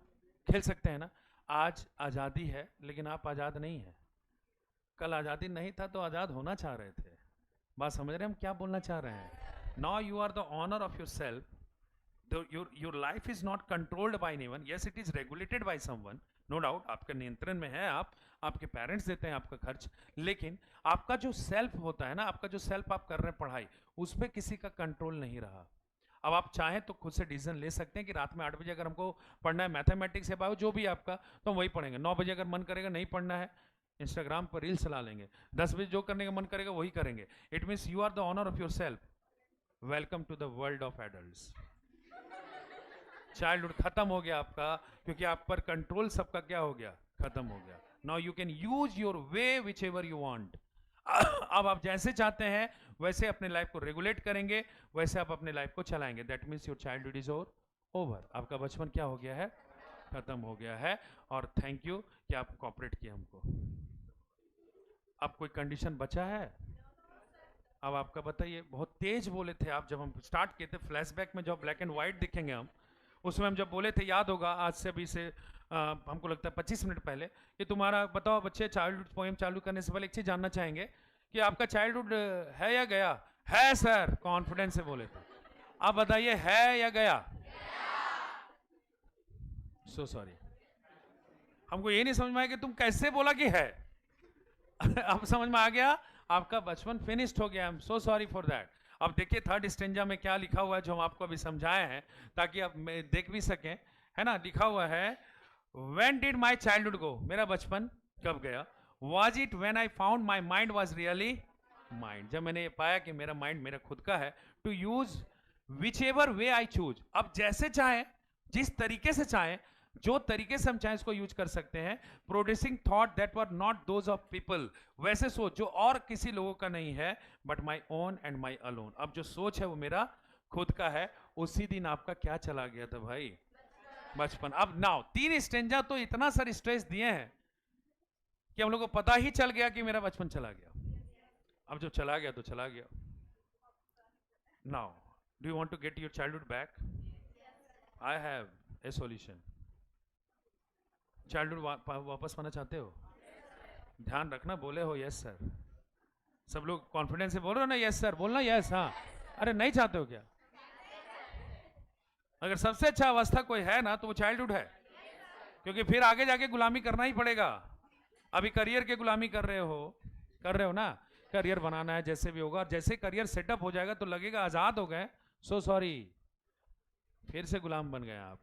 खेल सकते हैं ना। आज आज़ादी है, लेकिन आप आज़ाद नहीं है। कल आज़ादी नहीं था तो आज़ाद होना चाह रहे थे। बात समझ रहे हैं हम क्या बोलना चाह रहे हैं? Now you are the owner of yourself. your life is not controlled by anyone. yes, it is regulated by someone, no doubt, आपका नियंत्रण में है, आपके पेरेंट्स देते हैं आपका खर्च, लेकिन आपका जो सेल्फ होता है ना, आपका जो सेल्फ आप कर रहे हैं पढ़ाई, उस पर किसी का कंट्रोल नहीं रहा। अब आप चाहें तो खुद से डिसीजन ले सकते हैं कि रात में 8 बजे अगर हमको पढ़ना है मैथमेटिक्स या बायो जो भी आपका, तो हम वही पढ़ेंगे। 9 बजे अगर मन करेगा नहीं पढ़ना है, इंस्टाग्राम पर रील चला लेंगे। 10 बजे जो करने का मन करेगा वही करेंगे। It means you are the owner of yourself. Welcome to the world of adults. Childhood खत्म हो गया आपका, क्योंकि आप पर कंट्रोल सबका क्या हो गया? खत्म हो गया। Now you can use your way which ever you want. अब आप जैसे चाहते हैं वैसे अपने लाइफ को रेगुलेट करेंगे, वैसे आप अपने लाइफ को चलाएंगे। That means your childhood is over. आपका बचपन क्या हो गया है? खत्म हो गया है। और थैंक यू कि आप कोऑपरेट किए हमको। अब कोई कंडीशन बचा है? अब आपका बताइए। बहुत तेज बोले थे आप जब हम स्टार्ट किए थे, फ्लैशबैक में जो ब्लैक एंड व्हाइट दिखेंगे हम, उसमें हम जब बोले थे, याद होगा आज से अभी से हमको लगता है 25 मिनट पहले, कि तुम्हारा बताओ बच्चे, चाइल्डहुड पोएम चालू करने से पहले एक चीज जानना चाहेंगे कि आपका चाइल्डहुड है या गया? है सर, कॉन्फिडेंस से बोले थे। आप बताइए है या गया? सो सॉरी, हमको ये नहीं समझ में आया कि तुम कैसे बोला कि है। अब समझ में आ गया, आपका बचपन फिनिश्ड हो गया। I am so sorry for that. अब देखिए थर्ड स्टेंजा में क्या लिखा हुआ है, जो हम आपको अभी समझाए हैं ताकि आप देख भी सकें, है ना। लिखा हुआ है, When did my childhood go? मेरा बचपन कब गया? Was it when I found my mind was really mine? जब मैंने ये पाया कि मेरा माइंड मेरा खुद का है। To use whichever way I choose. अब जैसे चाहे, जिस तरीके से चाहे, जो तरीके से हम चाहे इसको यूज कर सकते हैं। Producing thought that were not those of people. वैसे सोच जो और किसी लोगों का नहीं है, but my own and my alone. अब जो सोच है वो मेरा खुद का है। उसी दिन आपका क्या चला गया था भाई? बचपन। अब नाउ 3 स्टेंजा तो इतना सारे स्ट्रेस दिए हैं कि हम लोग को पता ही चल गया कि मेरा बचपन चला गया। अब जो चला गया तो चला गया। Now do you want to get your childhood back? I have a solution. Childhood वापस पाना चाहते हो? ध्यान रखना, बोले हो यस सर। सब लोग कॉन्फिडेंस से बोल रहे हो ना यस सर, बोलना यस। हाँ, अरे नहीं चाहते हो क्या? अगर सबसे अच्छा अवस्था कोई है ना तो वो चाइल्डहुड है, क्योंकि फिर आगे जाके गुलामी करना ही पड़ेगा। अभी करियर के गुलामी कर रहे हो ना। करियर बनाना है जैसे भी होगा, और जैसे करियर सेटअप हो जाएगा तो लगेगा आजाद हो गए। सो सॉरी, फिर से गुलाम बन गए आप।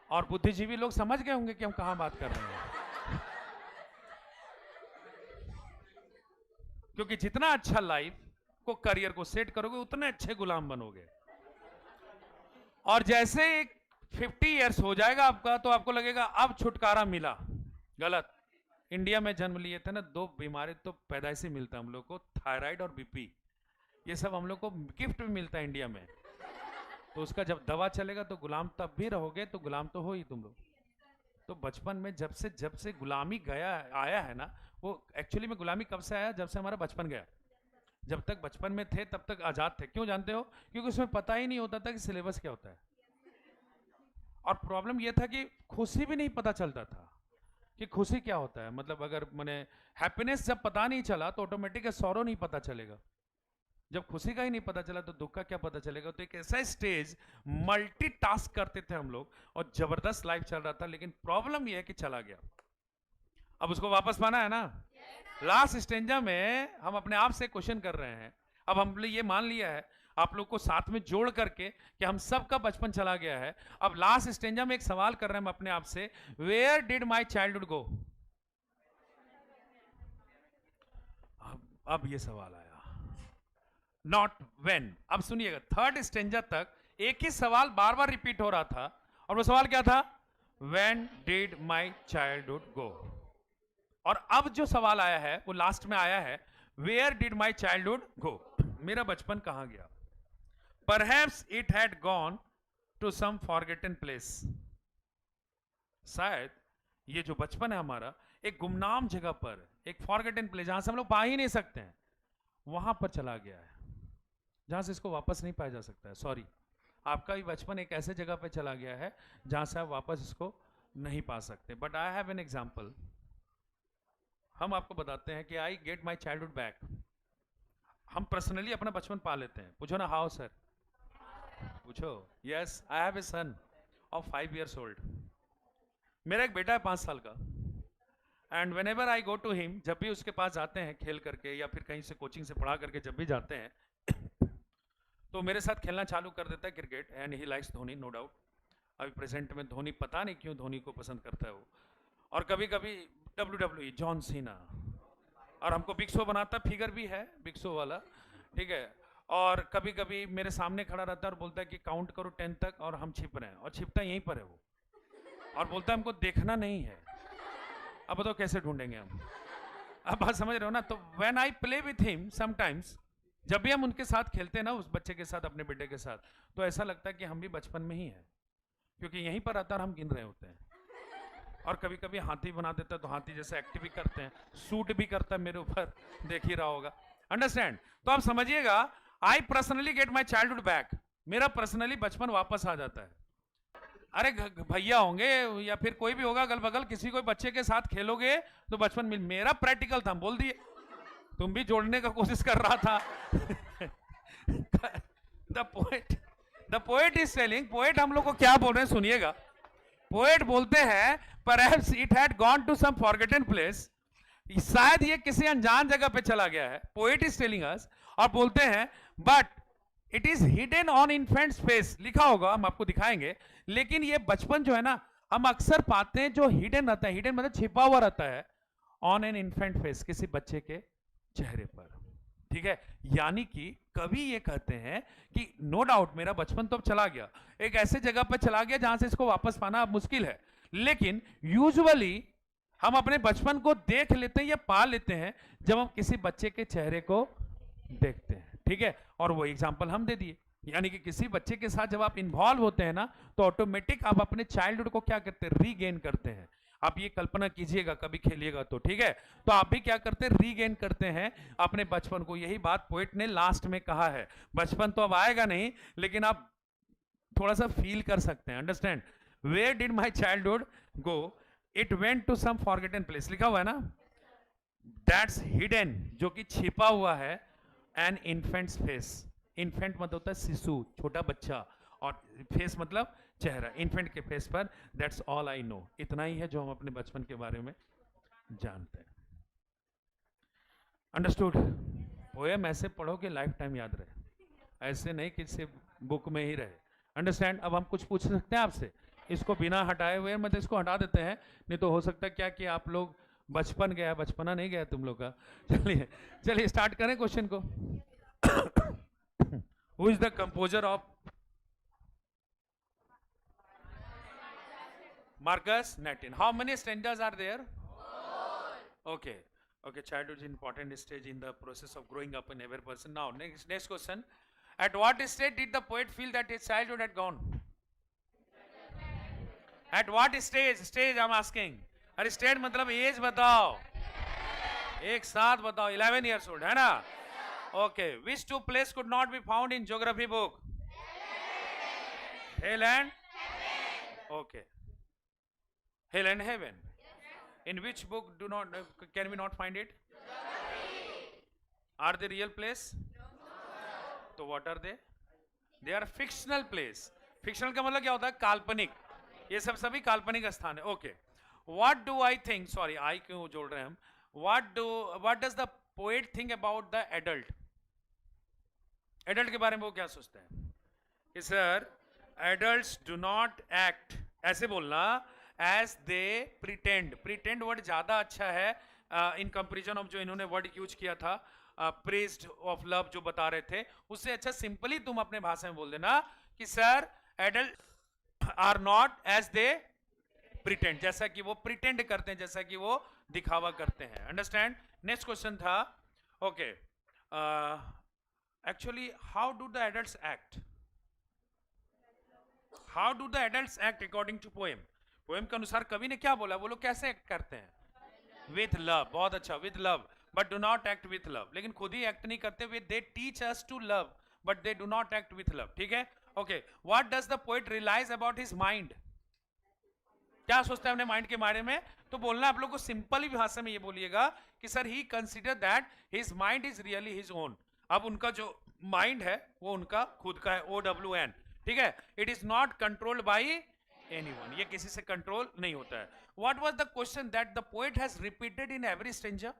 और बुद्धिजीवी लोग समझ गए होंगे कि हम कहां बात कर रहे हैं, क्योंकि जितना अच्छा लाइफ को करियर को सेट करोगे उतने अच्छे गुलाम बनोगे। और जैसे 50 इयर्स हो जाएगा आपका तो आपको लगेगा अब छुटकारा मिला। गलत। इंडिया में जन्म लिए थे ना, दो बीमारी तो पैदाइशी मिलता है हम लोग को, थायराइड और बीपी। ये सब हम लोग को गिफ्ट में मिलता है इंडिया में। तो उसका जब दवा चलेगा तो गुलाम तब भी रहोगे, तो गुलाम तो हो ही तुम लोग। तो बचपन में जब से गुलामी गया आया है ना, वो एक्चुअली में गुलामी कब से आया, जब से हमारा बचपन गया। जब तक बचपन में थे तब तक आजाद थे। क्यों जानते हो? क्योंकि उसमें पता ही नहीं होता था कि सिलेबस क्या होता है। और प्रॉब्लम यह था कि खुशी भी नहीं पता चलता था कि खुशी क्या होता है। मतलब अगर मैंने हैप्पीनेस जब पता नहीं चला तो ऑटोमेटिक सौरो नहीं पता चलेगा। जब खुशी का ही नहीं पता चला तो दुख का क्या पता चलेगा। तो एक ऐसा स्टेज, मल्टीटास्क करते थे हम लोग और जबरदस्त लाइफ चल रहा था। लेकिन प्रॉब्लम यह है कि चला गया, अब उसको वापस पाना है ना। लास्ट स्टेंजा में हम अपने आप से क्वेश्चन कर रहे हैं। अब हमने ये मान लिया है आप लोग को साथ में जोड़ करके कि हम सबका बचपन चला गया है। अब लास्ट स्टेंजा में एक सवाल कर रहे हैं हम अपने आप से, where did my childhood go. अब ये सवाल आया, नॉट वेन। अब सुनिएगा, थर्ड स्टेंजा तक एक ही सवाल बार बार रिपीट हो रहा था, और वो सवाल क्या था? वेन डिड माई चाइल्डहुड गो। और अब जो सवाल आया है वो लास्ट में आया है, where did my childhood go. मेरा बचपन कहां गया? Perhaps it had gone to some forgotten place. शायद ये जो बचपन है हमारा एक गुमनाम जगह पर, एक फॉरगेटन प्लेस जहां से हम लोग पा ही नहीं सकते हैं, वहां पर चला गया है जहां से इसको वापस नहीं पाया जा सकता है। सॉरी, आपका भी बचपन एक ऐसे जगह पर चला गया है जहां से आप वापस इसको नहीं पा सकते। But I have an example. हम आपको बताते हैं कि I get my childhood back. हम पर्सनली अपना बचपन पा लेते हैं। पूछो ना, हाउ सर? पूछो। Yes, I have A son of 5 years old। मेरा एक बेटा है 5 साल का। And whenever I go to him, जब भी उसके पास जाते हैं खेल करके या फिर कहीं से कोचिंग से पढ़ा करके जब भी जाते हैं तो मेरे साथ खेलना चालू कर देता है cricket. And he likes Dhoni, no doubt. अभी प्रेजेंट में धोनी, पता नहीं क्यों धोनी को पसंद करता है वो। और कभी कभी WWE, जॉन सीना। और हमको बिग शो बनाता, फिगर भी है बिग शो वाला, ठीक है। और कभी कभी मेरे सामने खड़ा रहता है और बोलता है कि काउंट करो 10 तक, और हम छिप रहे हैं, और छिपता यहीं पर है वो, और बोलता है हमको देखना नहीं है। अब बताओ कैसे ढूंढेंगे हम? अब बात समझ रहे हो ना? तो when I play with him sometimes, जब भी हम उनके साथ खेलते हैं ना, उस बच्चे के साथ, अपने बेटे के साथ, तो ऐसा लगता है कि हम भी बचपन में ही हैं, क्योंकि यहीं पर आता और हम गिन रहे होते हैं। और कभी कभी हाथी बना देता है तो हाथी जैसे एक्टिव भी करते हैं, सूट भी करता है मेरे ऊपर, देख ही रहा होगा। अंडरस्टैंड? तो आप समझिएगा, I personally get my childhood back. मेरा पर्सनली बचपन वापस आ जाता है। अरे भैया होंगे या फिर कोई भी होगा अगल बगल, किसी कोई बच्चे के साथ खेलोगे तो बचपन मिल। मेरा प्रैक्टिकल था, बोल दिए। तुम भी जोड़ने का कोशिश कर रहा था। The poet is telling, poet हम लोग को क्या बोल रहे हैं सुनिएगा। पोएट बोलते हैं perhaps it had gone to some forgotten place. शायद ये किसी अनजान जगह पे चला गया है, पोएट इज टेलिंग अस। और बोलते हैं but it is hidden on infants face. लिखा होगा, हम आपको दिखाएंगे। लेकिन ये बचपन जो है ना, हम अक्सर पाते हैं जो हिडन रहता है, हिडन मतलब छिपा हुआ रहता है, ऑन एन इन्फेंट फेस, किसी बच्चे के चेहरे पर। ठीक है, यानी कि कवि ये कहते हैं कि नो डाउट मेरा बचपन तो अब चला गया, एक ऐसे जगह पर चला गया जहां से इसको वापस पाना अब मुश्किल है। लेकिन यूजुअली हम अपने बचपन को देख लेते हैं या पा लेते हैं जब हम किसी बच्चे के चेहरे को देखते हैं। ठीक है, और वो एग्जाम्पल हम दे दिए। यानी कि किसी बच्चे के साथ जब आप इन्वॉल्व होते हैं ना, तो ऑटोमेटिक आप अपने चाइल्डहुड को क्या करते हैं? रीगेन करते हैं। आप ये कल्पना कीजिएगा कभी खेलिएगा तो, ठीक है, तो आप भी क्या करते हैं? रीगेन करते हैं अपने बचपन को। यही बात पोएट ने लास्ट में कहा है। बचपन तो अब आएगा नहीं, लेकिन आप थोड़ा सा फील कर सकते हैं। Understand? Where did my childhood go, it went to some forgotten place. लिखा हुआ है ना, दैट्स हिडन, जो कि छिपा हुआ है, एन इन्फेंट्स फेस। इन्फेंट मतलब होता है शिशु, छोटा बच्चा, और फेस मतलब चेहरा। इन्फेंट के फेस पर, दैट्स ऑल आई नो। इतना ही है जो हम अपने बचपन के बारे में जानते हैं। अंडरस्टूड? पोएम ऐसे पढ़ो कि लाइफ टाइम याद रहे, ऐसे नहीं कि सिर्फ बुक में ही रहे। अंडरस्टैंड? अब हम कुछ पूछ सकते हैं आपसे, इसको बिना हटाए हुए, मतलब इसको हटा देते हैं, नहीं तो हो सकता है क्या कि आप लोग बचपन गया, बचपना नहीं गया तुम लोग का। चलिए चलिए स्टार्ट करें क्वेश्चन को। Who is the composer of Marcus Natin. How many stanzas are there? Okay. Okay, childhood is important stage in the process of growing up in every person. Now, next question. At what stage did the poet feel that his childhood had gone? At what stage? Stage I'm asking. अरे stage मतलब as बताओ, एक साथ बताओ. 11 years old है ना? Okay. Which two places could not be found in geography book? Hell and? Okay. Hell and heaven. In which book can we not find it? Are they real place? तो what are they? They are fictional place. Fictional का मतलब क्या होता है? काल्पनिक. ये सब सभी काल्पनिक स्थान है. Okay. What do I think? Sorry, I क्यों जोड़ रहे हैं हम? What does the poet think about the adult? Adult के बारे में वो क्या सोचते हैं? कि sir, adults do not act. ऐसे बोलना as they pretend. Pretend word ज़्यादा अच्छा है in comparison of जो इन्होंने word यूज किया था praised of love जो बता रहे थे, उससे अच्छा सिंपली तुम अपने भाषा में बोल देना कि sir, adults are not as they pretend. जैसा कि वो pretend करते हैं, जैसा कि वो दिखावा करते हैं. Understand? Next question था, okay, actually how do the adults act? How do the adults act according to poem? Poem के अनुसार कवि ने क्या बोला? वो लोग कैसे एक्ट करते हैं? With love. बहुत अच्छा, with love, but do not act with love. लेकिन खुद ही एक्ट नहीं करते हुए they teach us to love, but they do not act with love. ठीक है? Okay. What does the poet realise about his mind? क्या सोचता है अपने माइंड के बारे में? तो बोलना आप लोग को सिंपल ही भाषा में ये बोलिएगा कि sir he consider that his mind is really his own. अब उनका जो माइंड है वो उनका खुद का है. OWN. ठीक है? It is not controlled by anyone. ये किसी से कंट्रोल नहीं होता है. What was the question that the poet has repeated in every stanza?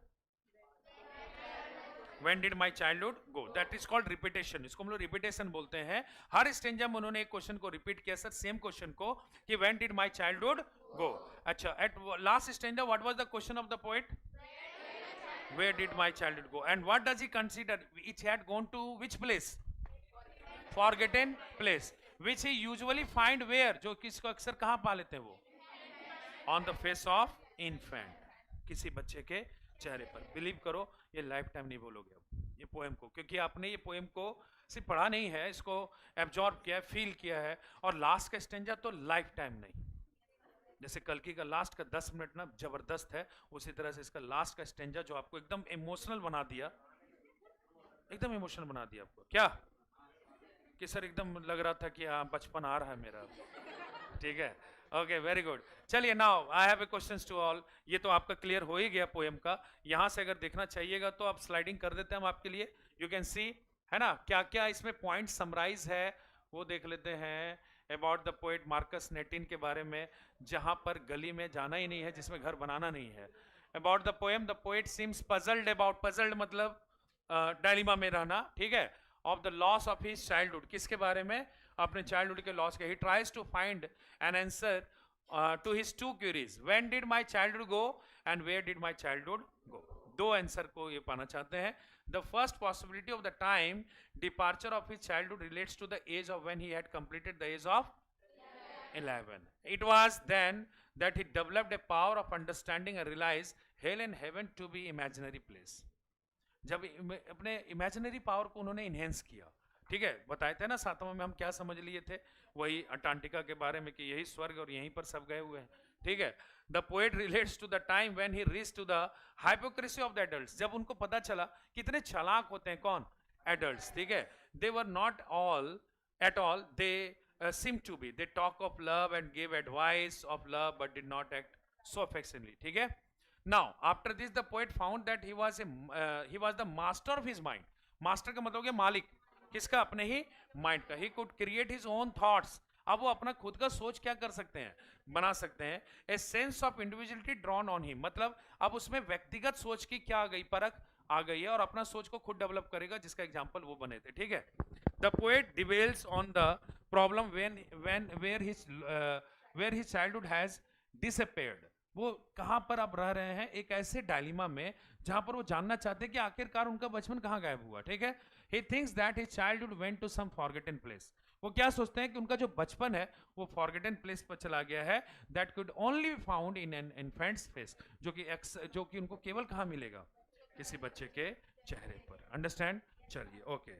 When did my childhood go? That is called repetition. इसको हम लोग repetition बोलते हैं. हर स्टेंजा में उन्होंने एक क्वेश्चन को रिपीट किया सर, सेम क्वेश्चन को, कि when did my childhood go? अच्छा, at last stanza what was the question of the poet? Where did my childhood go? And what does he consider? It had gone to which place? Forgotten place. Which he usually find where? जो किसको अक्सर कहाँ पा लेते हैं वो? On the face of infant. किसी बच्चे के चेहरे पर. बिलीव करो ये लाइफ टाइम नहीं भूलोगे अब ये पोएम को, क्योंकि आपने ये पोएम को सिर्फ पढ़ा नहीं है, इसको एब्जॉर्ब किया है, फील किया है. और लास्ट का स्टेंजा तो लाइफ टाइम नहीं. जैसे कल्कि का लास्ट का 10 मिनट ना जबरदस्त है, उसी तरह से इसका लास्ट का स्टेंजा जो आपको एकदम इमोशनल बना दिया, एकदम इमोशनल बना दिया आपको. क्या कि सर एकदम लग रहा था कि हाँ बचपन आ रहा है मेरा. ठीक है? Okay, very good. चलिए, now I have a questions to all. ये तो आपका क्लियर हो ही गया पोएम का. यहाँ से अगर देखना चाहिएगा तो आप स्लाइडिंग कर देते हैं हम आपके लिए. यू कैन सी, है ना, क्या क्या इसमें पॉइंट समराइज है वो देख लेते हैं. अबाउट द पोएट मार्कस नेटिन के बारे में, जहाँ पर गली में जाना ही नहीं है, जिसमें घर बनाना नहीं है. About the poem, the poet seems puzzled about, puzzled मतलब डायलिमा में रहना. ठीक है? of the loss of his childhood. किसके बारे में? अपने childhood के loss के. He tries to find an answer to his two queries. When did my childhood go and where did my childhood go? दो आंसर को ये पाना चाहते हैं. The first possibility of the time departure of his childhood relates to the age of when he had completed the age of 11. It was then that he developed a power of understanding and realized hell and heaven to be imaginary place. जब अपने imaginary power को उन्होंने enhance किया. ठीक है? बताए थे ना सातवां में हम क्या समझ लिए थे, वही अंटार्कटिका के बारे में कि यही स्वर्ग और यहीं पर सब गए हुए हैं. ठीक है? The poet relates to the time when he reached to the hypocrisy of the adults. जब उनको पता चला कितने चालाक होते हैं कौन? एडल्ट्स. ठीक है? They were not all at all, they seem to be, they talk of love and give advice of love but did not act so affectionately. ठीक है? Now, after this, the poet found that he was the master of his mind. Master का मतलब क्या? मालिक. किसका? अपने ही mind का. He could create his own thoughts. अब वो अपना खुद का सोच क्या कर सकते हैं? बना सकते हैं. A sense of individuality drawn on him. मतलब अब उसमें व्यक्तिगत सोच की क्या आ गई? परख आ गई है और अपना सोच को खुद डेवलप करेगा, जिसका एग्जाम्पल वो बने थे. ठीक है? The poet dwells on the problem where his childhood has disappeared. वो कहां पर अब रह रहे हैं? एक ऐसे डायलिमा में जहां पर वो जानना चाहते हैं कि आखिरकार उनका बचपन कहां गायब हुआ. ठीक है? He thinks that his childhood went to some forgotten place. वो क्या सोचते हैं कि उनका जो बचपन है वो फॉरगेटन प्लेस पर चला गया है, that could only found in an infants face, जो कि उनको केवल कहाँ मिलेगा, किसी बच्चे के चेहरे पर। अंडरस्टैंड? चलिए, ओके।